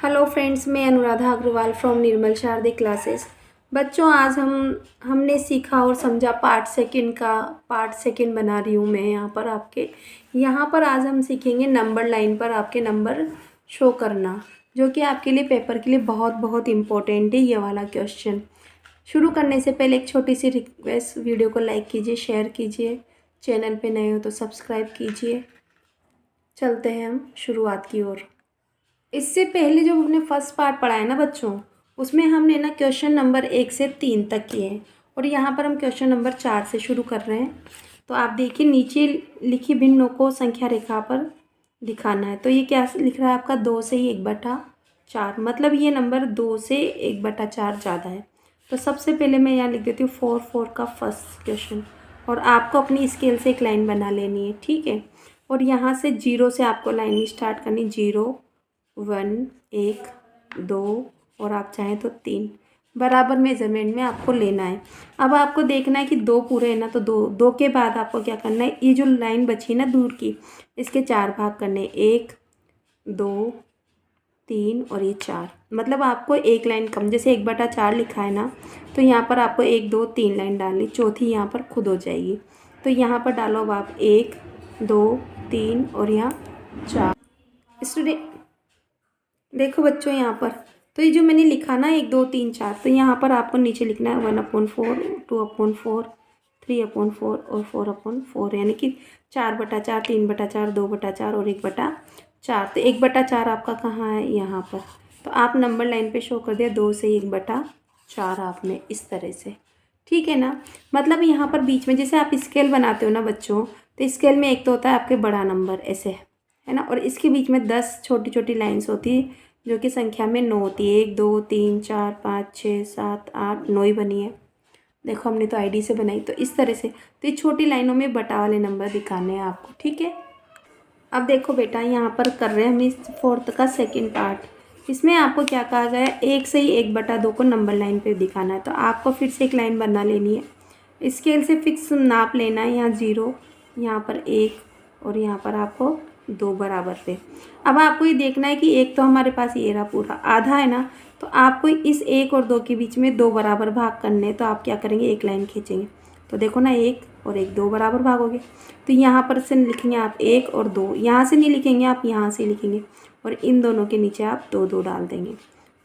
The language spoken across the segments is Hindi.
हेलो फ्रेंड्स, मैं अनुराधा अग्रवाल फ्रॉम निर्मल शारदे क्लासेस। बच्चों, आज हमने सीखा और समझा पार्ट सेकंड बना रही हूँ मैं यहाँ पर आज हम सीखेंगे नंबर लाइन पर आपके नंबर शो करना, जो कि आपके लिए पेपर के लिए बहुत बहुत इम्पोर्टेंट है ये वाला क्वेश्चन। शुरू करने से पहले एक छोटी सी रिक्वेस्ट, वीडियो को लाइक कीजिए, शेयर कीजिए, चैनल पे नए हो तो सब्सक्राइब कीजिए। चलते हैं हम शुरुआत की ओर। इससे पहले जो हमने फर्स्ट पार्ट पढ़ा है ना बच्चों, उसमें हमने ना क्वेश्चन नंबर 1 से 3 तक किए हैं और यहाँ पर हम क्वेश्चन नंबर 4 से शुरू कर रहे हैं। तो आप देखिए, नीचे लिखी भिन्नों को संख्या रेखा पर दिखाना है। तो ये क्या लिख रहा है आपका, 2 से 1/4, मतलब ये नंबर 2 से 1/4 ज़्यादा है। तो सबसे पहले मैं यहाँ लिख देती हूँ 4 का फर्स्ट क्वेश्चन, और आपको अपनी स्केल से एक लाइन बना लेनी है, ठीक है। और यहाँ से 0 से आपको लाइन स्टार्ट करनी, 0 1 1 2 और आप चाहें तो 3 बराबर मेजरमेंट में आपको लेना है। अब आपको देखना है कि 2 पूरे है ना, तो 2 के बाद आपको क्या करना है, ये जो लाइन बची ना दूर की, इसके 4 भाग करने, 1 2 3 और ये 4, मतलब आपको एक लाइन कम, जैसे 1/4 लिखा है ना, तो यहाँ पर आपको 1 2 3 लाइन डालनी, चौथी यहाँ पर खुद हो जाएगी। तो यहाँ पर डालो अब आप 1 2 3 और यहाँ 4। स्टूडेंट देखो बच्चों, यहाँ पर तो ये जो मैंने लिखा ना 1 2 3 4, तो यहाँ पर आपको नीचे लिखना है 1/4 2/4 3/4 और 4/4, यानी कि 4/4 3/4 2/4 और 1/4। तो 1/4 आपका कहाँ है, यहाँ पर। तो आप नंबर लाइन पे शो कर दिया 2 से 1/4 आपने, इस तरह से, ठीक है ना। मतलब यहाँ पर बीच में जैसे आप स्केल बनाते हो ना बच्चों, तो स्केल में एक तो होता है आपके बड़ा नंबर ऐसे, है ना, और इसके बीच में 10 छोटी छोटी लाइन्स होती है जो कि संख्या में 9 होती है, 1 2 3 4 5 6 7 8 9 ही बनी है। देखो हमने तो आईडी से बनाई, तो इस तरह से, तो ये छोटी लाइनों में बटा वाले नंबर दिखाने हैं आपको, ठीक है। अब देखो बेटा, यहाँ पर कर रहे हैं हम इस 4th का सेकेंड पार्ट। इसमें आपको क्या कहा गया है, 1 से ही 1/2 को नंबर लाइन पे दिखाना है। तो आपको फिर से एक लाइन बना लेनी है, स्केल से फिक्स नाप लेना है, यहाँ 0, यहाँ पर 1 और यहाँ पर आपको 2 बराबर पे। अब आपको ये देखना है कि एक तो हमारे पास ये रहा पूरा आधा है ना, तो आपको इस 1 और 2 के बीच में 2 बराबर भाग करने हैं। तो आप क्या करेंगे, एक लाइन खींचेंगे, तो देखो ना 1 और 1 2 बराबर भाग हो गए। तो यहाँ पर से लिखेंगे आप 1 और 2, यहाँ से नहीं लिखेंगे आप, यहाँ से लिखेंगे, और इन दोनों के नीचे आप 2 2 डाल देंगे।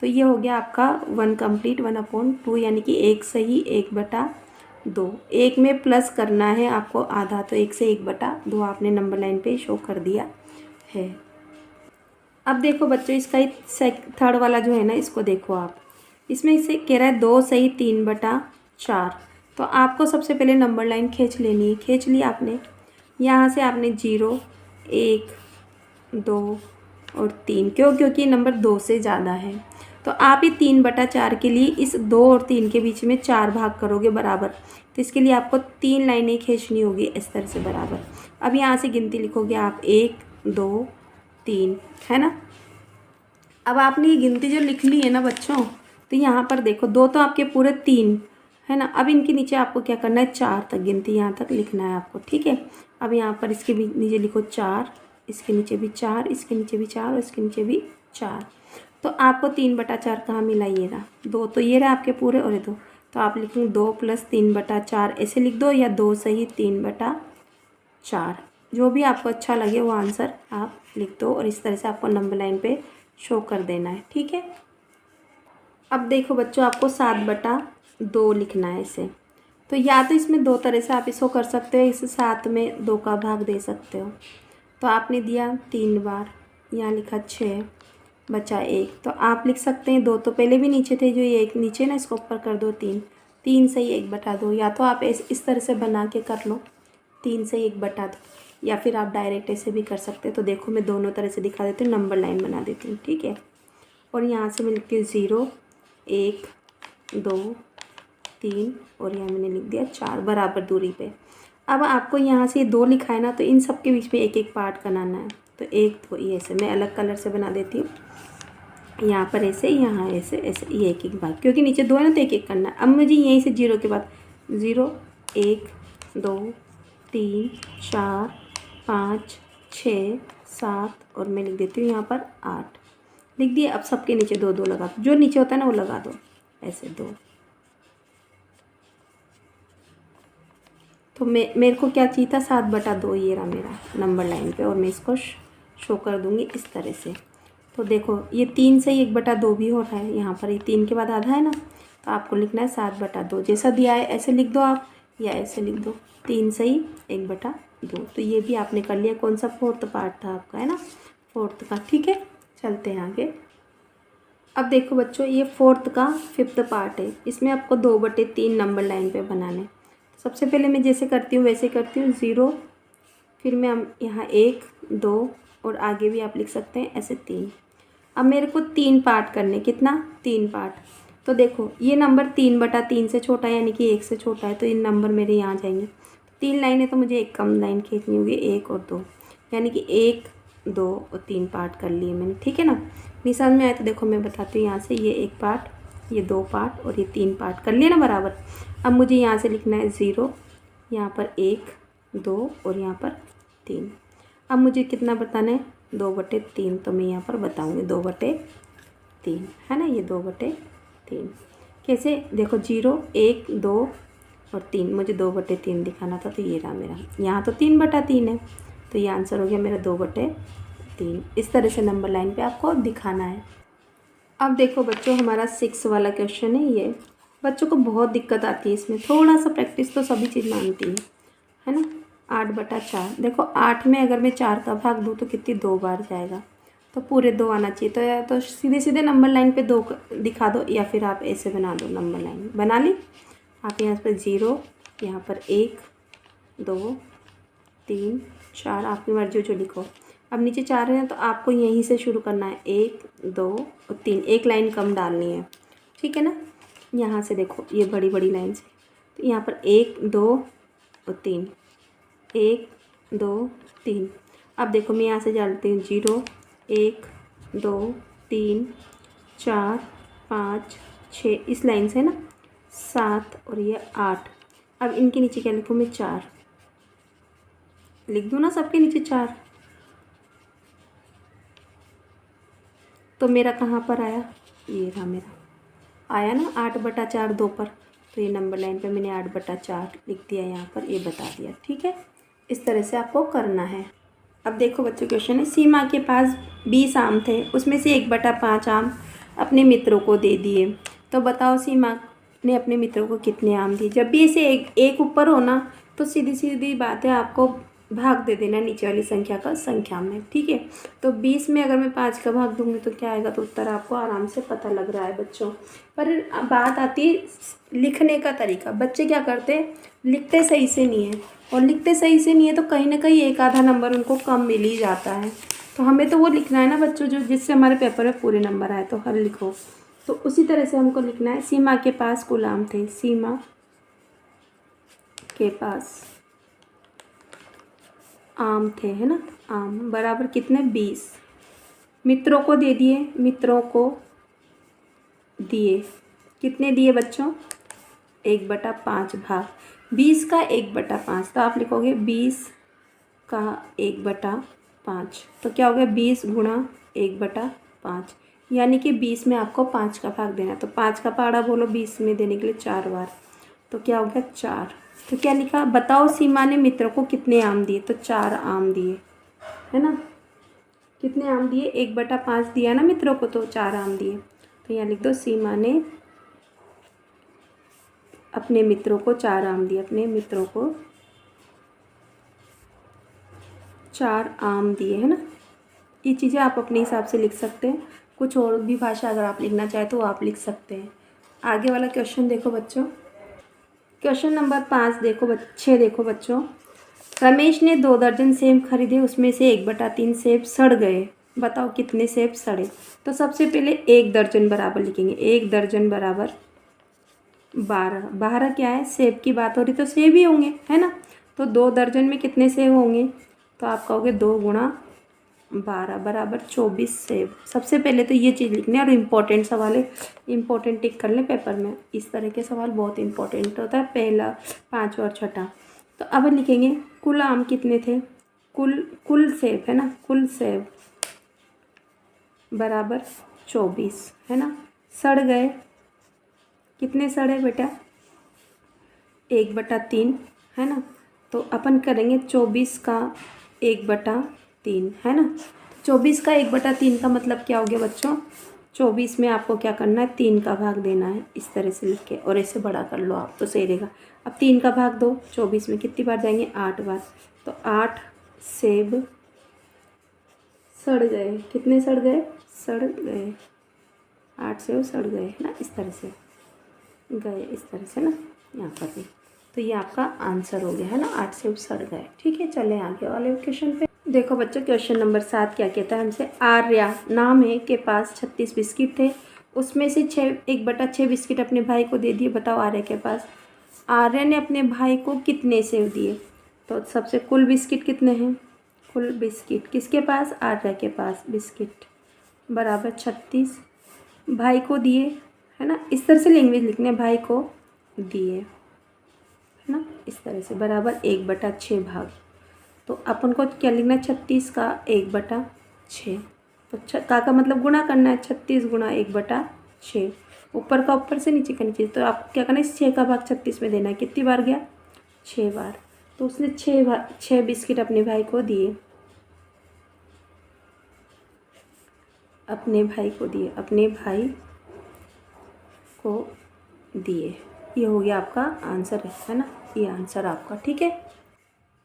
तो ये हो गया आपका 1 कंप्लीट 1/2, यानी कि 1 सही 1/2। 1 में प्लस करना है आपको आधा, तो 1 से 1/2 आपने नंबर लाइन पे शो कर दिया है। अब देखो बच्चों, इसका थर्ड वाला जो है ना, इसको देखो आप, इसमें इसे कह रहा है 2 सही 3/4। तो आपको सबसे पहले नंबर लाइन खींच लेनी है, खींच ली आपने। यहाँ से आपने 0 1 2 और 3, क्योंकि नंबर 2 से ज़्यादा है। तो आप ये 3/4 के लिए इस 2 और 3 के बीच में 4 भाग करोगे बराबर, तो इसके लिए आपको 3 लाइनें खींचनी होगी इस तरह से बराबर। अब यहाँ से गिनती लिखोगे आप 1 2 3, है ना। अब आपने ये गिनती जो लिख ली है ना बच्चों, तो यहाँ पर देखो 2 तो आपके पूरे 3 है ना। अब इनके नीचे आपको क्या करना है, 4 तक गिनती यहाँ तक लिखना है आपको, ठीक है। अब यहाँ पर इसके भी नीचे लिखो 4, इसके नीचे भी 4, इसके नीचे भी 4 और इसके नीचे भी 4। तो आपको 3/4 कहाँ मिला, ये रहा 2, तो ये रहा आपके पूरे और ये 2। तो आप लिखेंगे 2 + 3/4 ऐसे लिख दो, या 2 सही 3/4, जो भी आपको अच्छा लगे वो आंसर आप लिख दो, और इस तरह से आपको नंबर लाइन पे शो कर देना है, ठीक है। अब देखो बच्चों, आपको 7/2 लिखना है इसे। तो या तो इसमें 2 तरह से आप इसको कर सकते हो, इस 7 में 2 का भाग दे सकते हो। तो आपने दिया 3 बार, यहाँ लिखा 6 बचा 1, तो आप लिख सकते हैं 2 तो पहले भी नीचे थे, जो ये 1 नीचे ना, इसको ऊपर कर दो 3, 3 सही 1/2, या तो आप इस तरह से बना के कर लो 3 सही 1/2, या फिर आप डायरेक्ट ऐसे भी कर सकते हैं। तो देखो मैं दोनों तरह से दिखा देती हूँ, नंबर लाइन बना देती हूँ, ठीक है। और यहाँ से मैं लिखती हूँ 0 1 2 3 और यहाँ मैंने लिख दिया 4 बराबर दूरी पे। अब आपको यहाँ से 2 लिखा है ना, तो इन सब के बीच में एक एक पार्ट बनाना है। तो एक तो ये ऐसे मैं अलग कलर से बना देती हूँ, यहाँ पर ऐसे, यहाँ ऐसे ऐसे, ये एक एक भाग, क्योंकि नीचे 2 है ना, तो एक एक करना है। अब मुझे यहीं से 0 के बाद 0 1 2 3 4 5 6 7 और मैं लिख देती हूँ यहाँ पर 8। लिख दिए। अब सबके नीचे 2 2 लगा दो, जो नीचे होता है ना वो लगा दो, ऐसे 2। तो मेरे को क्या चाहिए था, 7/2 ये रहा मेरा नंबर लाइन पे, और मैं इसको शो कर दूँगी इस तरह से। तो देखो ये 3 से ही 1/2 भी हो रहा है, यहाँ पर ये 3 के बाद आधा है ना, तो आपको लिखना है 7/2। जैसा दिया है ऐसे लिख दो आप, या ऐसे लिख दो, 3 से ही 1/2। तो ये भी आपने कर लिया। कौन सा, 4th पार्ट था आपका, है ना, 4th का। ठीक है, चलते हैं आगे। अब देखो बच्चों, ये 4th का 5th पार्ट है। इसमें आपको 2/3 नंबर लाइन पे बनाने। सबसे पहले मैं जैसे करती हूँ वैसे करती हूँ, 0, फिर मैं यहाँ 1 2 और आगे भी आप लिख सकते हैं ऐसे 3। अब मेरे को 3 पार्ट करने, कितना, 3 पार्ट। तो देखो ये नंबर 3/3 से छोटा है, यानी कि 1 से छोटा है, तो ये नंबर मेरे यहाँ जाएंगे। 3 लाइनें तो मुझे एक कम लाइन खींचनी होगी, 1 और 2, यानी कि 1 2 और 3 पार्ट कर लिए मैंने। ठीक है ना, नहीं समझ में आया तो देखो मैं बताती हूँ। यहाँ से ये 1 पार्ट, ये 2 पार्ट और ये 3 पार्ट कर लिए ना बराबर। अब मुझे यहाँ से लिखना है 0, यहाँ पर 1 2 और यहाँ पर 3। अब मुझे कितना बताना है, 2/3। तो मैं यहाँ पर बताऊँगी 2/3, है ना, ये 2/3। कैसे, देखो 0 1 2 और 3, मुझे 2/3 दिखाना था, तो ये रहा मेरा। यहाँ तो 3/3 है, तो ये आंसर हो गया मेरा 2/3। इस तरह से नंबर लाइन पे आपको दिखाना है। अब देखो बच्चों, हमारा 6 वाला क्वेश्चन है ये। बच्चों को बहुत दिक्कत आती है इसमें, थोड़ा सा प्रैक्टिस तो सभी चीज़ मांगती है ना। 8/4, देखो 8 में अगर मैं 4 का भाग दूँ तो कितनी 2 बार जाएगा, तो पूरे 2 आना चाहिए। तो या तो सीधे सीधे नंबर लाइन पे 2 दिखा दो, या फिर आप ऐसे बना दो। नंबर लाइन बना ली आप, यहाँ पर 0, यहाँ पर 1 2 3 4, आपकी मर्जी जो लिखो। अब नीचे 4 है तो आपको यहीं से शुरू करना है, 1 2 और 3, एक लाइन कम डालनी है। ठीक है ना, यहाँ से देखो ये बड़ी बड़ी लाइन से, तो यहाँ पर 1 2 और 3, 1 2 3। अब देखो मैं यहाँ से डालती हूँ 0 1 2 3 4 5 6, इस लाइन से ना 7 और ये 8। अब इनके नीचे क्या लिखूँ मैं, 4 लिख दूँ ना, सबके नीचे 4। तो मेरा कहाँ पर आया, ये रहा मेरा, आया ना 8/4 2 पर। तो ये नंबर लाइन पे मैंने 8/4 लिख दिया, यहाँ पर ये बता दिया। ठीक है, इस तरह से आपको करना है। अब देखो बच्चों, क्वेश्चन है, सीमा के पास 20 आम थे, उसमें से 1/5 आम अपने मित्रों को दे दिए। तो बताओ सीमा ने अपने मित्रों को कितने आम दिए। जब भी इसे एक ऊपर हो ना, तो सीधी सीधी बात है, आपको भाग दे देना नीचे वाली संख्या का संख्या में। ठीक है, तो 20 में अगर मैं 5 का भाग दूंगी तो क्या आएगा, तो उत्तर आपको आराम से पता लग रहा है बच्चों। पर बात आती है लिखने का तरीका। बच्चे क्या करते हैं, लिखते सही से नहीं है, और लिखते सही से नहीं है तो कहीं ना कहीं एक आधा नंबर उनको कम मिल ही जाता है। तो हमें तो वो लिखना है ना बच्चों, जो जिससे हमारे पेपर में पूरे नंबर आए, तो हर लिखो। तो उसी तरह से हमको लिखना है, सीमा के पास कुल आम थे, सीमा के पास आम थे, है ना, आम बराबर कितने, 20। मित्रों को दे दिए, मित्रों को दिए, कितने दिए बच्चों, 1/5 भाग 20 का 1/5। तो आप लिखोगे 20 का 1/5, तो क्या हो गया, 20 गुणा 1/5, यानी कि 20 में आपको 5 का भाग देना है। तो 5 का पहाड़ा बोलो 20 में देने के लिए 4 बार, तो क्या हो गया, 4। तो क्या लिखा, बताओ सीमा ने मित्रों को कितने आम दिए। तो 4 आम दिए, है ना, कितने आम दिए, 1/5 दिया ना मित्रों को, तो 4 आम दिए। तो यहाँ लिख दो, सीमा ने अपने मित्रों को 4 आम दिए, अपने मित्रों को 4 आम दिए, है ना। ये चीज़ें आप अपने हिसाब से लिख सकते हैं, कुछ और भी भाषा अगर आप लिखना चाहें तो आप लिख सकते हैं। आगे वाला क्वेश्चन देखो बच्चों, क्वेश्चन नंबर 5 देखो 6 देखो बच्चों। रमेश ने 2 दर्जन सेब खरीदे, उसमें से 1/3 सेब सड़ गए। बताओ कितने सेब सड़े। तो सबसे पहले 1 दर्जन बराबर लिखेंगे, 1 दर्जन बराबर 12। 12 क्या है, सेब की बात हो रही तो सेब ही होंगे, है ना। तो 2 दर्जन में कितने सेब होंगे, तो आप कहोगे 2 गुणा 12 बराबर 24 सेब। सबसे पहले तो ये चीज़ लिखनी है, और इम्पोर्टेंट सवाल है, इम्पोर्टेंट टिक कर लें पेपर में। इस तरह के सवाल बहुत इंपॉर्टेंट होता है, पहला 5वां और 6ठा। तो अब लिखेंगे कुल आम कितने थे, कुल सेब, है ना, कुल सेब बराबर 24, है ना। सड़ गए, कितने सड़े बेटा? 1/3, है ना। तो अपन करेंगे 24 का 1/3, है ना। 24 का 1/3 का मतलब क्या हो गया बच्चों? 24 में आपको क्या करना है? 3 का भाग देना है, इस तरह से लिख के, और इसे बड़ा कर लो आप तो सही रहेगा। अब 3 का भाग दो, 24 में कितनी बार जाएंगे? 8 बार। तो 8 सेब सड़ गए, कितने सड़ गए? सड़ गए, 8 सेब सड़ गए, है ना, इस तरह से गए, इस तरह से ना, यहाँ पर भी। तो ये आपका आंसर हो गया, है ना, 8 सेब सड़ गए। ठीक है, चलें आगे वाले क्वेश्चन पे। देखो बच्चों, क्वेश्चन नंबर 7 क्या कहता है हमसे? आर्या नाम है के पास 36 बिस्किट थे, उसमें से 1/6 बिस्किट अपने भाई को दे दिए। बताओ आर्या के पास, आर्या ने अपने भाई को कितने सेब दिए? तो सबसे कुल बिस्किट कितने हैं? कुल बिस्किट किसके पास? आर्या के पास बिस्किट बराबर 36 भाई को दिए, है ना। इस तरह से लैंग्वेज लिखने, भाई को दिए, है ना, इस तरह से बराबर 1/6 भाग। तो अपन को क्या लिखना है? 36 का 1/6। तो का मतलब गुणा करना है, 36 गुणा 1/6, ऊपर का ऊपर से, नीचे का नीचे। तो आपको क्या करना है? इस 6 का भाग 36 में देना है। कितनी बार गया? 6 बार। तो उसने 6 बिस्किट अपने भाई को दिए, अपने भाई को दिए, अपने भाई को दिए। ये हो गया आपका आंसर, है ना, ये आंसर आपका। ठीक है,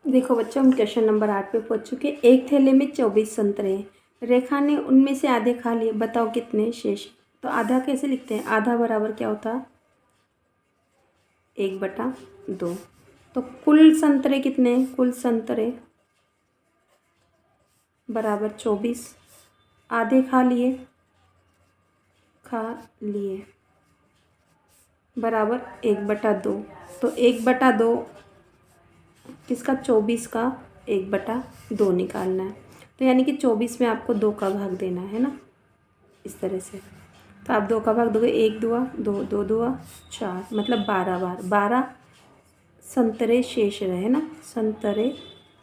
देखो बच्चों, हम क्वेश्चन नंबर 8 पे पहुंच चुके। एक थैले में 24 संतरे हैं, रेखा ने उनमें से आधे खा लिए, बताओ कितने शेष? तो आधा कैसे लिखते हैं? आधा बराबर क्या होता है? 1/2। तो कुल संतरे कितने हैं? कुल संतरे बराबर 24, आधे खा लिए बराबर 1/2। तो 1/2 किसका? 24 का 1/2 निकालना है। तो यानी कि 24 में आपको 2 का भाग देना है ना, इस तरह से। तो आप 2 का भाग दोगे, 1 दुआ 2, 2 दुआ 4, मतलब 12 बार। 12 संतरे शेष रहे, ना, संतरे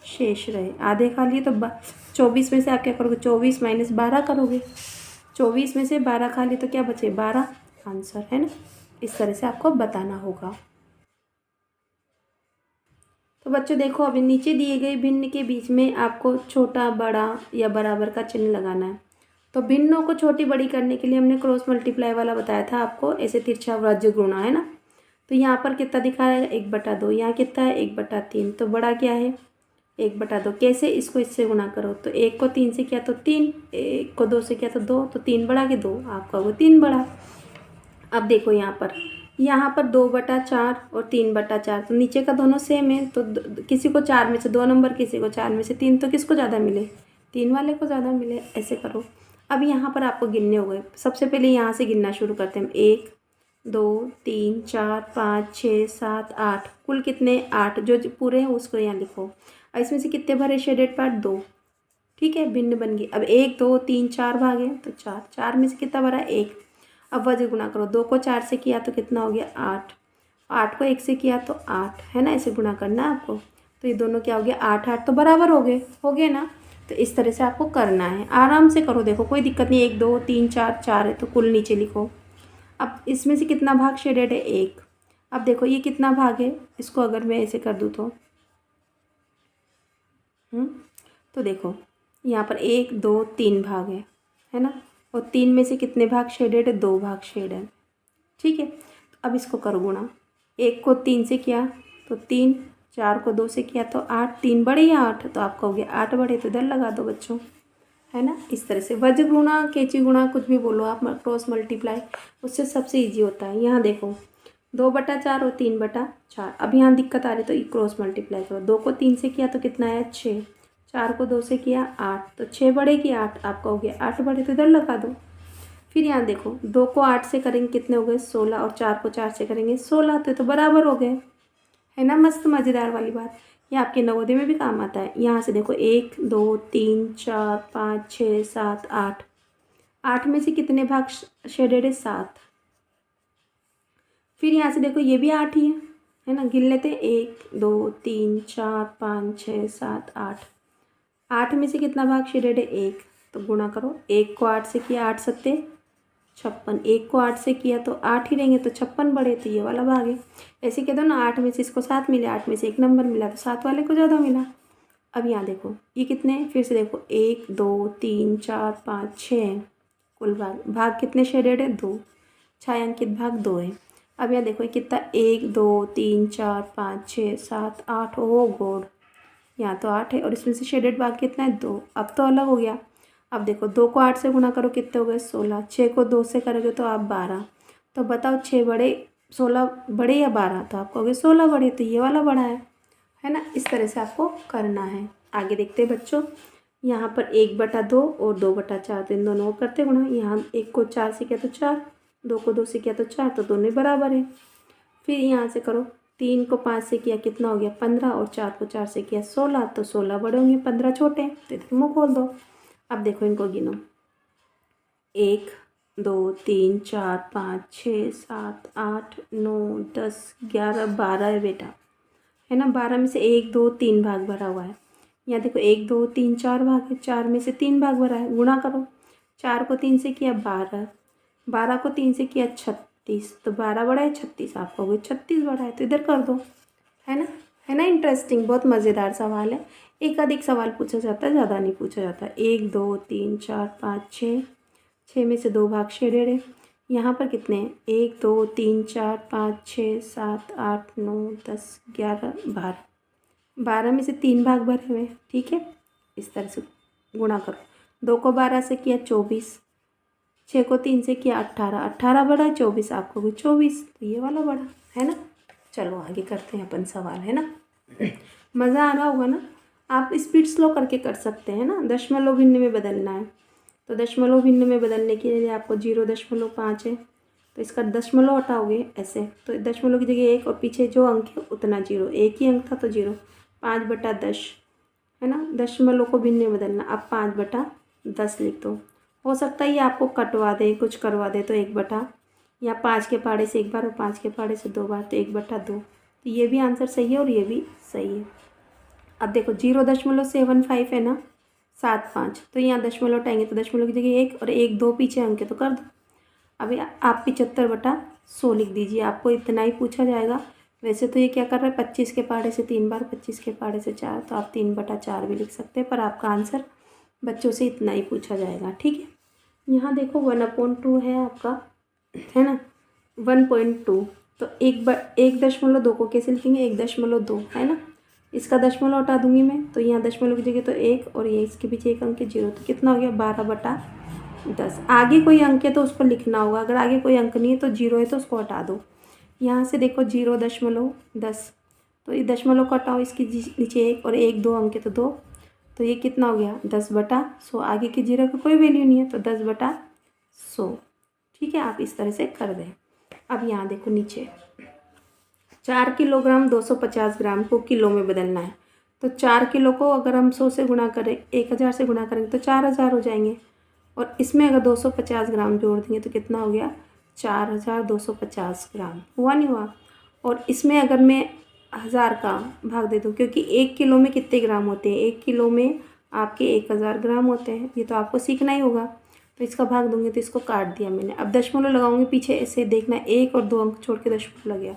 शेष रहे, आधे खा लिए। तो 24 में से आप क्या करोगे? 24 - 12 करोगे। 24 में से 12 खा लिए तो क्या बचे? 12 आंसर, है ना। इस तरह से आपको बताना होगा। तो बच्चों देखो, अभी नीचे दिए गए भिन्न के बीच में आपको छोटा, बड़ा या बराबर का चिन्ह लगाना है। तो भिन्नों को छोटी बड़ी करने के लिए हमने क्रॉस मल्टीप्लाई वाला बताया था आपको, ऐसे तिरछा व्रज गुणा, है ना। तो यहाँ पर कितना दिखा रहा है? 1/2। यहाँ कितना है? 1/3। तो बड़ा क्या है? 1/2। कैसे? इसको इससे गुणा करो। तो 1 को 3 से किया तो 3, 1 को 2 से किया तो 2, तो 3 बड़ा के 2, आपका वो 3 बड़ा। अब देखो यहाँ पर 2/4 और 3/4, तो नीचे का दोनों सेम है। तो किसी को 4 में से 2 नंबर, किसी को 4 में से 3, तो किसको ज़्यादा मिले? 3 वाले को ज़्यादा मिले। ऐसे करो। अब यहाँ पर आपको गिनने हो गए। सबसे पहले यहाँ से गिनना शुरू करते हैं। 1 2 3 4 5 6 7 8, कुल कितने? 8। जो पूरे हैं उसको यहाँ लिखो। और इसमें से कितने भरे शेडेड पार्ट? 2। ठीक है, भिन्न बन गई। अब 1 2 3 4 भागे तो 4, 4 में से कितना भरा? 1। अब वजह गुणा करो, 2 को 4 से किया तो कितना हो गया? 8। 8 को 1 से किया तो 8, है ना, ऐसे गुणा करना है आपको। तो ये दोनों क्या हो गया? 8 8 तो बराबर हो गए ना। तो इस तरह से आपको करना है, आराम से करो। देखो कोई दिक्कत नहीं। 1 2 3 4 4 है तो कुल नीचे लिखो। अब इसमें से कितना भाग शेडेड है? 1। अब देखो ये कितना भाग है? इसको अगर मैं ऐसे कर दूँ तो देखो यहाँ पर 1 2 3 भाग है ना। और 3 में से कितने भाग शेडेड है? 2 भाग शेड है। ठीक है, तो अब इसको करो गुणा। 1 को 3 से किया तो 3, 4 को 2 से किया तो 8, 3 बड़े या 8, तो आपका हो गया 8 बड़े। तो इधर लगा दो बच्चों, है ना। इस तरह से वज्र गुणा, कैची गुणा, कुछ भी बोलो आप, क्रॉस मल्टीप्लाई, उससे सबसे ईजी होता है। यहाँ देखो 2/4 और 3/4। अब यहाँ दिक्कत आ रही तो ये क्रॉस मल्टीप्लाई करो। 2 को 3 से किया तो कितना है? 6, 4 को 2 से किया 8, तो 6 बड़े की 8, आपका हो गया 8 बड़े। तो इधर लगा दो। फिर यहाँ देखो 2 को 8 से करेंगे कितने हो गए? 16, और 4 को 4 से करेंगे 16, तो बराबर हो गए, है ना। मस्त मज़ेदार वाली बात, ये आपके नवोदय में भी काम आता है। यहाँ से देखो 1 2 3 4 5 6 7 8, 8 में से कितने भाग शेडेड है? 7। फिर यहाँ से देखो ये भी 8 ही है ना। गिन लेते हैं, 1 2 3 4 5 6 7 8, 8 में से कितना भाग शेडेड है? 1। तो गुणा करो, 1 को 8 से किया 8 सत्ते 56, 1 को 8 से किया तो 8 ही रहेंगे, तो 56 बढ़े, तो ये वाला भाग है। ऐसे कह दो ना, 8 में से इसको 7 मिले, 8 में से 1 नंबर मिला, तो 7 वाले को ज़्यादा मिला। अब यहाँ देखो ये कितने हैं, फिर से देखो 1 2 3 4 5 6 कुल भाग कितने शेडेड है, 2, छायांकित भाग 2 है। अब यहाँ देखो ये कितना, 1 2 3 4 5 6 7 8, ओ गॉड, यहाँ तो 8 है और इसमें से शेडेड भाग कितना है, 2। अब तो अलग हो गया। अब देखो 2 को 8 से गुणा करो, कितने हो गए, 16, 6 को 2 से करोगे तो आप 12। तो बताओ 6 बड़े 16 बड़े या 12, तो आप कहोगे 16 बड़े, तो ये वाला बड़ा है ना। इस तरह से आपको करना है। आगे देखते हैं बच्चों, यहाँ पर 1/2 और 2/4, तो इन दोनों को करते गुणा। यहाँ 1 को 4 से किया तो 4, 2 को 2 से किया तो 4, तो दोनों बराबर है। फिर यहाँ से करो, 3 को 5 से किया कितना हो गया, 15, और 4 को 4 से किया 16, तो 16 बड़े होंगे, 15 छोटे हैं, तो इधर मुँह खोल दो। अब देखो इनको गिनो, 1 2 3 4 5 6 7 8 9 10 11 12 है बेटा, है ना। 12 में से 1 2 3 भाग भरा हुआ है। यहाँ देखो 1 2 3 4 भाग है, 4 में से 3 भाग भरा है। गुणा करो, 4 को 3 से किया 12, 12 को 3 से किया 36, तो 12 बड़ा है 36, आप कहोगे 36 बड़ा है, तो इधर कर दो, है ना। इंटरेस्टिंग, बहुत मज़ेदार सवाल है। एक अधिक सवाल पूछा जाता है, ज़्यादा नहीं पूछा जाता। 1 2 3 4 5 6, 6 में से 2 भाग शेडेड है। यहाँ पर कितने हैं, 1 2 3 4 5 6 7 8 9 10 11 12, 12 में से 3 भाग भरे हुए हैं, ठीक है। इस तरह से गुणा करो, 2 को 12 से किया 24, 6 को 3 से किया 18, 18 बड़ा है 24, आपको भी 24, तो ये वाला बड़ा है ना। चलो आगे करते हैं अपन सवाल, है ना। मज़ा आ रहा होगा ना। आप स्पीड स्लो करके कर सकते हैं ना। दशमलव भिन्न में बदलना है, तो दशमलव भिन्न में बदलने के लिए आपको 0.5 है, तो इसका दशमलव हटाओगे ऐसे, तो दशमलव की जगह 1 और पीछे जो अंक है उतना 0, एक ही अंक था तो 0, 5/10 है ना। दशमलव को भिन्न में बदलना, अब 5/10 लिख दो। हो सकता है ये आपको कटवा दे, कुछ करवा दे, तो 1/, या 5 के पहाड़े से 1 बार और 5 के पहाड़े से 2 बार, तो 1/2, तो ये भी आंसर सही है और ये भी सही है। अब देखो 0.75 है ना, 75, तो यहाँ दशमलव हटाएंगे तो दशमलव की जगह 1 और 1 2 पीछे अंक है तो कर दो। अभी आप 75/100 लिख दीजिए, आपको इतना ही पूछा जाएगा। वैसे तो ये क्या कर रहा है, 25 के पहाड़े से 3 बार, 25 के पहाड़े से 4, तो आप 3/4 भी लिख सकते हैं, पर आपका आंसर बच्चों से इतना ही पूछा जाएगा, ठीक है। यहाँ देखो 1/2 है आपका, है ना, 1.2, तो 1.2 को कैसे लिखेंगे, 1.2 है ना। इसका दशमलव हटा दूंगी मैं, तो यहाँ दशमलव की जगह तो 1 और ये इसके पीछे 1 अंक है 0, तो कितना हो गया, 12/10। आगे कोई अंक है तो उस पर लिखना होगा, अगर आगे कोई अंक नहीं है तो 0 है तो उसको हटा दो। यहाँ से देखो 0.10, तो ये दशमलव को हटाओ, इसके नीचे 1 और 1 2 अंक है तो 2, तो ये कितना हो गया, 10/100। आगे की 0 का कोई वैल्यू नहीं है तो 10/100, ठीक है। आप इस तरह से कर दें। अब यहाँ देखो नीचे 4 किलोग्राम 250 ग्राम को किलो में बदलना है, तो 4 किलो को अगर हम 100 से गुणा करें, 1000 से गुणा करेंगे तो 4000 हो जाएंगे, और इसमें अगर 250 ग्राम जोड़ देंगे तो कितना हो गया, 4250 ग्राम, हुआ नहीं हुआ। और इसमें अगर मैं 1000 का भाग दे दूँ, क्योंकि 1 किलो में कितने ग्राम होते हैं, 1 किलो में आपके 1000 ग्राम होते हैं, ये तो आपको सीखना ही होगा। तो इसका भाग दूंगी तो इसको काट दिया मैंने। अब दशमलव लगाऊंगी पीछे, ऐसे देखना 1 और 2 अंक छोड़ के दशमलव लग गया,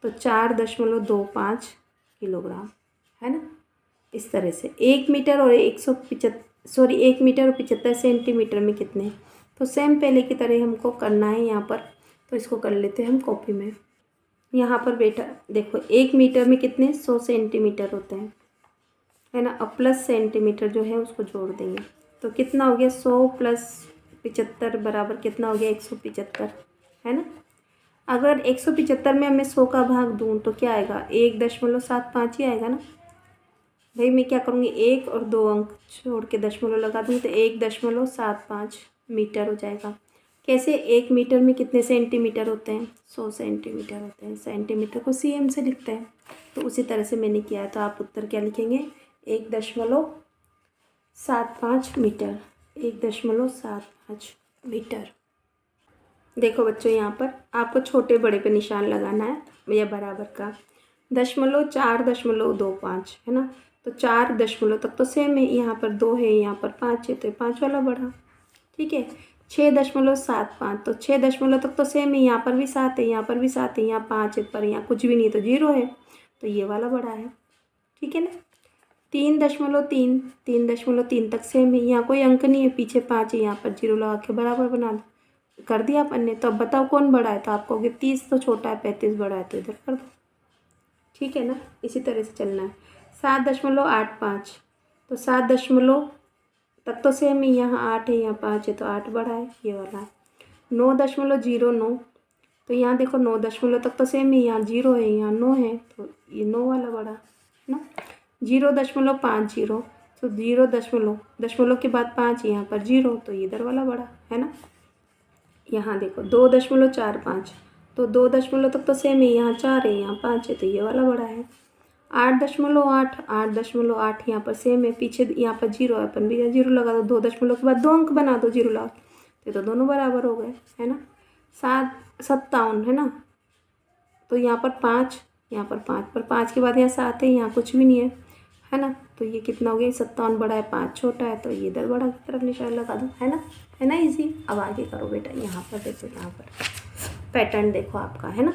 तो 4.25 किलोग्राम, है ना। इस तरह से 1 मीटर और 1 मीटर और 75 सेंटीमीटर में कितने, तो सेम पहले की तरह हमको करना है यहाँ पर। तो इसको कर लेते हैं हम कॉपी में। यहाँ पर बेटा देखो 1 मीटर में कितने, 100 सेंटीमीटर होते हैं, है ना। अब प्लस सेंटीमीटर जो है उसको जोड़ देंगे, तो कितना हो गया, 100 + 75 बराबर कितना हो गया, 175, है ना। अगर 175 में मैं 100 का भाग दूँ तो क्या आएगा, 1.75 ही आएगा ना। भाई मैं क्या करूँगी, 1 और 2 अंक छोड़ के दशमलव लगा दूँगी तो 1.75 मीटर हो जाएगा। कैसे, 1 मीटर में कितने सेंटीमीटर होते हैं, 100 सेंटीमीटर होते हैं। सेंटीमीटर को cm से लिखते हैं, तो उसी तरह से मैंने किया है। तो आप उत्तर क्या लिखेंगे, 1.75 मीटर, 1.75 मीटर। देखो बच्चों यहाँ पर आपको छोटे बड़े पे निशान लगाना है या बराबर का, 0.425 है ना, तो 4 दशमलव तक तो सेम है, यहाँ पर 2 है, यहाँ पर 5 है, तो 5 वाला बढ़ा। ठीक है, 6.75, तो 6 दशमलव तक तो सेम है, यहाँ पर भी 7 है, यहाँ पर भी 7 है, यहाँ 5 है, पर यहाँ कुछ भी नहीं तो 0 है, तो ये वाला बड़ा है। ठीक है ना। 3.3, 3.3 तक सेम है, यहाँ कोई अंक नहीं है, पीछे 5 है, यहाँ पर 0 लगा के बराबर बना दो, कर दिया अपन ने। तो अब बताओ कौन बड़ा है, तो आप कहोगे 30 तो छोटा है, 35 बड़ा है, तो इधर कर दो। ठीक है ना, इसी तरह से चलना है। 7.85, तो 7 दशमलव तक तो सेम है, यहाँ 8 है, यहाँ 5 है, तो 8 बड़ा है, ये वाला है। 9.09, तो यहाँ देखो 9 दशमलव तक तो सेम है, यहाँ 0 है, यहाँ 9 है, तो ये 9 वाला बड़ा है ना। 0.50, तो 0 दशमलव के बाद 5, यहाँ पर 0, तो इधर वाला बड़ा है ना। यहाँ देखो 2.45, तो 2 दशमलव तक तो सेम है, यहाँ 4 है, यहाँ 5 है, तो ये वाला बड़ा है। 8.8, 8.8 यहाँ पर सेम है, पीछे यहाँ पर 0 है, अपन भी 0 लगा दो, 2 दशमलव के बाद 2 अंक बना दो 0 लगा, तो दोनों बराबर हो गए, है ना। 7.57 है ना, तो यहाँ पर 5, यहाँ पर 5, पर 5 के बाद यहाँ 7 है, यहाँ कुछ भी नहीं है ना, तो ये कितना हो गया, 57 बड़ा है, 5 छोटा है, तो ये इधर बड़ा की तरफ निशान लगा दो, है ना इजी। अब आगे करो बेटा, यहाँ पर देखो, यहाँ पर पैटर्न देखो आपका, है ना।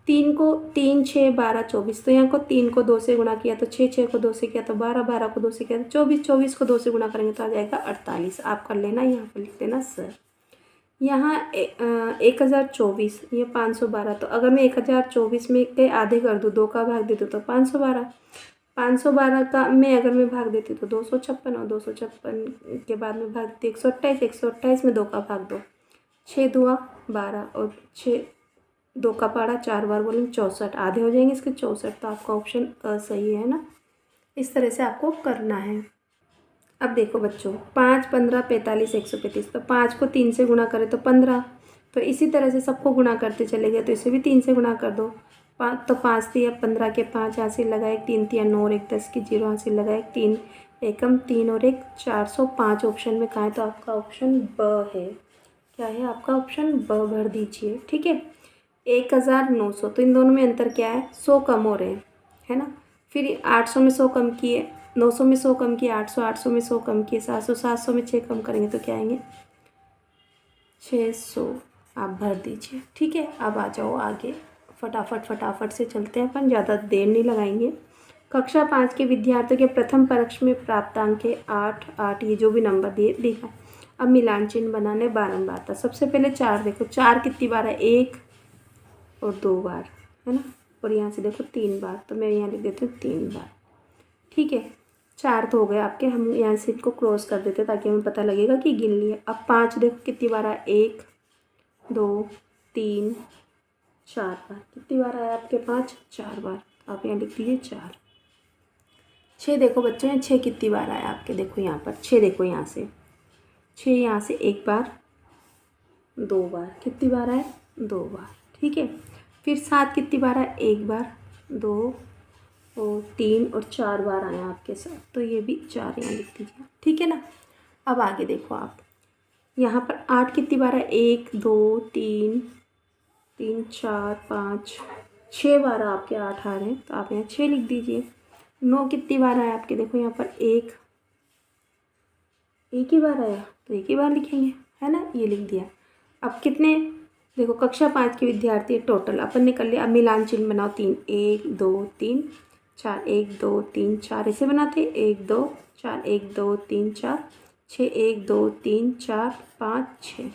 3 को 3, 6, 12, 24, तो यहाँ को 3 को 2 से गुणा किया तो 6, 6 को 2 से किया तो 12, 12 को 2 से किया तो 24, 24 को 2 से गुणा करेंगे तो आ जाएगा 48। आप कर लेना, यहाँ पर लिख देना सर। यहाँ 1024, ये 512, तो अगर मैं 1024 में के आधे कर दूँ, 2 का भाग दे दूँ तो 512, 512 का मैं अगर मैं भाग देती तो 256, और 256 के बाद में भाग देती 128, 128 में 2 का भाग दो, 6 दुआ 12, और 6 2 का पारा 4 बार बोलेंगे 64, आधे हो जाएंगे इसके 64, तो आपका ऑप्शन सही है ना। इस तरह से आपको करना है। अब देखो बच्चों, 5, 15, 45, 135, तो 5 को 3 से गुणा करें तो 15, तो इसी तरह से सबको गुणा करते चले गए, तो इसे भी 3 से गुणा कर दो। 5 तो 5 थी, अब 15 के 5 यहाँ से लगाए, 3 3 9 और 1 10 की 0 यहाँ से लगाए, 3 एकम 3 और 1 405 ऑप्शन में कहा है, तो आपका ऑप्शन ब है। क्या है आपका ऑप्शन ब, भर दीजिए। ठीक है, 1900, तो इन दोनों में अंतर क्या है, 100 कम हो रहे हैं, है ना। फिर 800 में 100 कम किए, 900 में 100 कम किए, 800 800 में 100 कम किए, 700 700 में 6 कम करेंगे तो क्या आएंगे, 600। आप भर दीजिए। ठीक है, अब आ जाओ आगे, फटाफट से चलते हैं अपन, ज़्यादा देर नहीं लगाएंगे। कक्षा 5 के विद्यार्थियों के प्रथम परीक्षा में प्राप्तांक है 8 8, ये जो भी नंबर दिखा। अब मिलान चिन्ह बनाने बारंबार था। सबसे पहले 4 देखो, 4 कितनी बार है, 1 और 2 बार, है ना, और यहाँ से देखो 3 बार, तो मैं यहाँ लिख देती हूँ 3 बार। ठीक है, 4 तो हो गए आपके, हम यहाँ से इनको क्रॉस कर देते ताकि हमें पता लगेगा कि गिन लिए। अब 5 देखो कितनी बार है, 1 2 3 4 बार, कितनी बार आया आपके 5, 4 बार, आप यहाँ लिख दीजिए 4। 6 देखो बच्चों, यहाँ 6 कितनी बार आया आपके, देखो यहाँ पर 6 देखो, यहाँ से 6 यहाँ से 1 बार 2 बार, कितनी बार आए, 2 बार। ठीक है, फिर 7 कितनी बार है, 1 बार 2 और 3 और 4 बार आया आपके साथ, तो ये भी 4 यहाँ लिख दीजिए। ठीक है ना। अब आगे देखो आप, यहाँ पर 8 कितनी बार है, 1 2 3 3 4 5 6 बार आपके 8 आ रहे हैं, तो आप यहाँ 6 लिख दीजिए। 9 कितनी बार आया आपके, देखो यहाँ पर एक ही बार आया, तो एक ही बार लिखेंगे, है ना, ये लिख दिया। अब कितने देखो, कक्षा 5 के विद्यार्थी टोटल अपन ने कर लिया। अब मिलान चिन्ह बनाओ, 3 1 2 3 4, 1 2 3 4 ऐसे बनाते, 1 2 4 1 2 3 4 6 1 2 3 4 5 6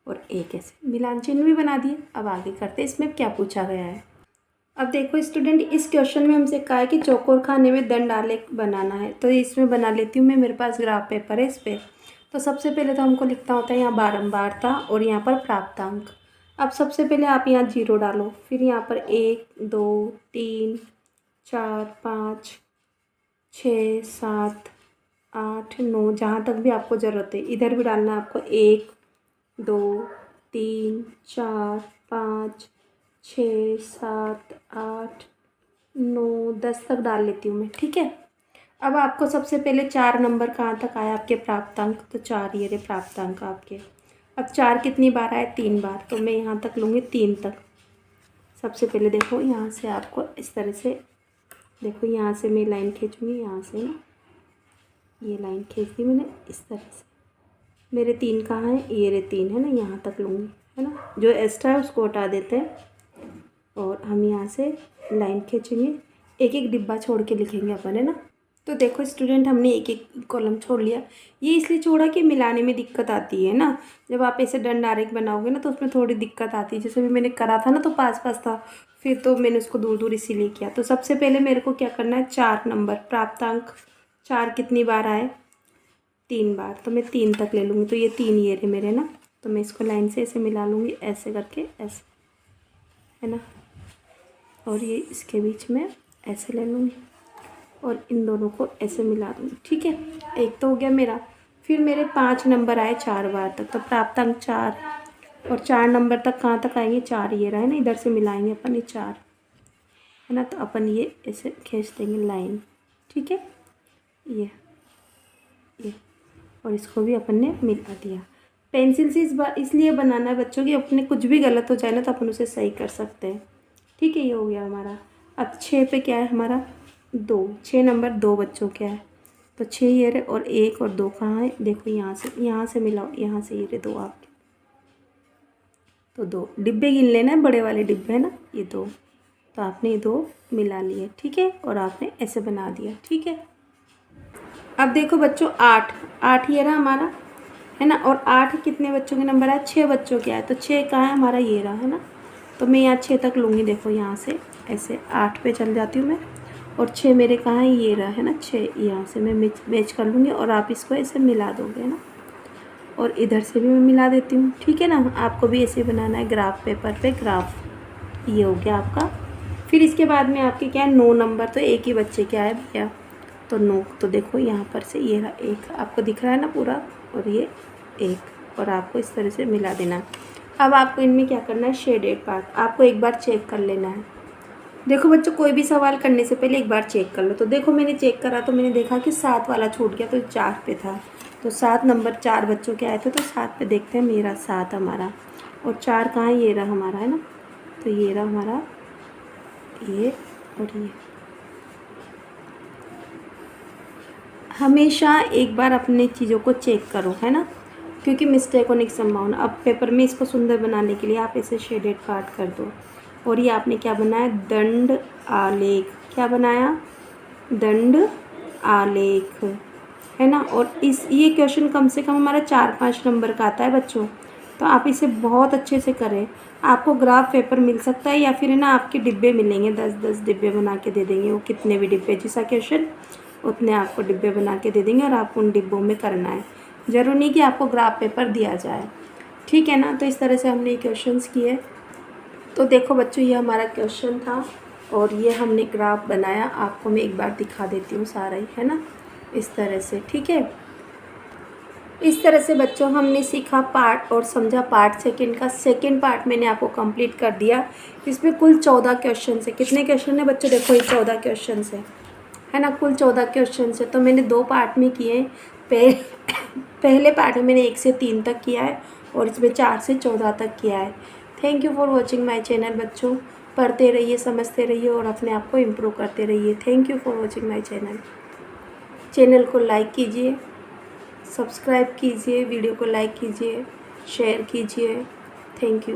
और 1 ऐसे मिलान चिन्ह भी बना दिए। अब आगे करते, इसमें क्या पूछा गया है। अब देखो स्टूडेंट, इस क्वेश्चन में हमसे कहा है कि चौकोर खाने में दंड आलेख बनाना है, तो इसमें बना लेती हूँ मैं, मेरे पास ग्राफ पेपर है इस पर। तो सबसे पहले तो हमको लिखना होता है यहाँ बारंबारता और यहाँ पर प्राप्तांक। अब सबसे पहले आप यहाँ 0 डालो, फिर यहाँ पर 1 2 3 4 5 6 7 8 9, जहाँ तक भी आपको ज़रूरत है इधर भी डालना है आपको। 1 2 3 4 5 6 7 8 9 10 तक डाल लेती हूँ मैं। ठीक है, अब आपको सबसे पहले 4 नंबर कहाँ तक आया आपके प्राप्तांक, तो 4 ये रहे प्राप्तांक आपके। अब 4 कितनी बार आए, 3 बार, तो मैं यहाँ तक लूँगी 3 तक। सबसे पहले देखो यहाँ से आपको इस तरह से देखो यहाँ से मैं लाइन खींचूँगी, यहाँ से ना ये लाइन खींच दी मैंने इस तरह से। मेरे 3 कहाँ हैं, ये रे 3 है ना, यहाँ तक लूँगी है ना। जो एक्स्ट्रा है उसको हटा देते हैं और हम यहाँ से लाइन खींचेंगे। एक एक डिब्बा छोड़ के लिखेंगे अपन, है ना। तो देखो स्टूडेंट, हमने एक एक कॉलम छोड़ लिया। ये इसलिए छोड़ा कि मिलाने में दिक्कत आती है ना। जब आप ऐसे डन डायरेक्ट बनाओगे ना तो उसमें थोड़ी दिक्कत आती है। जैसे भी मैंने करा था ना तो पास पास था, फिर तो मैंने उसको दूर दूर इसीलिए किया। तो सबसे पहले मेरे को क्या करना है, 4 नंबर प्राप्तांक 4 कितनी बार आए, 3 बार। तो मैं 3 तक ले लूँगी। तो ये 3 ये रहे मेरे ना। तो मैं इसको लाइन से ऐसे मिला लूँगी, ऐसे करके, ऐसे, है ना। और ये इसके बीच में ऐसे ले लूँगी और इन दोनों को ऐसे मिला दूँगी। ठीक है, एक तो हो गया मेरा। फिर मेरे 5 नंबर आए 4 बार तक। तो प्राप्तांक 4 और 4 नंबर तक कहाँ तक आएंगे, 4 ये रहा है ना, इधर से मिलाएंगे अपन ये 4, है ना। तो अपन ये ऐसे खींच देंगे लाइन। ठीक है, ये और इसको भी अपन ने मिला दिया। पेंसिल से इस बार इसलिए बनाना है बच्चों की अपने कुछ भी गलत हो जाए ना तो अपन उसे सही कर सकते हैं। ठीक है, ये हो गया हमारा। अब 6 पे क्या है हमारा, 2, 6 नंबर 2 बच्चों क्या है। तो 6 ये रहे और 1 और 2 कहाँ है, देखो यहाँ से मिलाओ, यहाँ से ये रहे 2 आपके। तो 2 डिब्बे गिन लेना है, बड़े वाले डिब्बे है ना, ये 2। तो आपने ये 2 मिला लिए। ठीक है, और आपने ऐसे बना दिया। ठीक है, अब देखो बच्चों 8 ये रहा हमारा, है ना। और 8 कितने बच्चों के नंबर है, 6 बच्चों के आए। तो 6 कहाँ है हमारा, ये रहा, है ना। तो मैं यहाँ 6 तक लूँगी। देखो यहाँ से ऐसे 8 पे चल जाती हूँ मैं। और 6 मेरे कहाँ है, ये रहा, है ना। 6 यहाँ से मैं मैच कर लूँगी और आप इसको ऐसे मिला दोगे, है ना। और इधर से भी मैं मिला देती हूँ। ठीक है ना, आपको भी ऐसे बनाना है ग्राफ पेपर पे ग्राफ। ये हो गया आपका। फिर इसके बाद में आपके क्या है, 9 नंबर। तो एक ही बच्चे क्या है भैया, तो 9। तो देखो यहाँ पर से ये रहा 1, आपको दिख रहा है ना पूरा, और ये 1, और आपको इस तरह से मिला देना है। अब आपको इनमें क्या करना है, शेडेड पार्ट आपको एक बार चेक कर लेना है। देखो बच्चों, कोई भी सवाल करने से पहले एक बार चेक कर लो। तो देखो मैंने चेक करा तो मैंने देखा कि 7 वाला छूट गया, तो 4 पे था। तो 7 नंबर 4 बच्चों के आए थे, तो 7 पे देखते हैं मेरा 7 हमारा। और 4 कहाँ है, ये रहा हमारा, है ना। तो ये रहा हमारा, ये और ये। हमेशा एक बार अपनी चीज़ों को चेक करो, है ना, क्योंकि मिस्टेक होने की संभावना। अब पेपर में इसको सुंदर बनाने के लिए आप इसे शेडेड पार्ट कर दो। और ये आपने क्या बनाया, दंड आलेख। क्या बनाया, दंड आलेख, है ना। और ये क्वेश्चन कम से कम हमारा 4-5 नंबर का आता है बच्चों। तो आप इसे बहुत अच्छे से करें। आपको ग्राफ पेपर मिल सकता है या फिर है ना आपके डिब्बे मिलेंगे, 10-10 डिब्बे बना के दे देंगे। वो कितने भी डिब्बे, जैसा क्वेश्चन उतने आपको डिब्बे बना के दे देंगे और आपको उन डिब्बों में करना है। ज़रूरी नहीं कि आपको ग्राफ पेपर दिया जाए। ठीक है ना। तो इस तरह से हमने क्वेश्चंस किए। तो देखो बच्चों, ये हमारा क्वेश्चन था और ये हमने ग्राफ बनाया। आपको मैं एक बार दिखा देती हूँ सारा ही, है ना, इस तरह से। ठीक है, इस तरह से बच्चों हमने सीखा पार्ट और समझा पार्ट सेकंड का। सेकंड पार्ट मैंने आपको कंप्लीट कर दिया। इसमें कुल 14 क्वेश्चन है। कितने क्वेश्चन है बच्चों, देखो ये 14 क्वेश्चन है ना, कुल 14 क्वेश्चन है। तो मैंने 2 पार्ट में किए। पहले पार्ट में मैंने 1 से 3 तक किया है और इसमें 4 से 14 तक किया है। Thank you for watching my channel बच्चों। पढ़ते रहिए, समझते रहिए और अपने आप को इम्प्रूव करते रहिए। Thank you for watching my channel. Channel को लाइक कीजिए, सब्सक्राइब कीजिए, वीडियो को लाइक कीजिए, शेयर कीजिए। Thank you.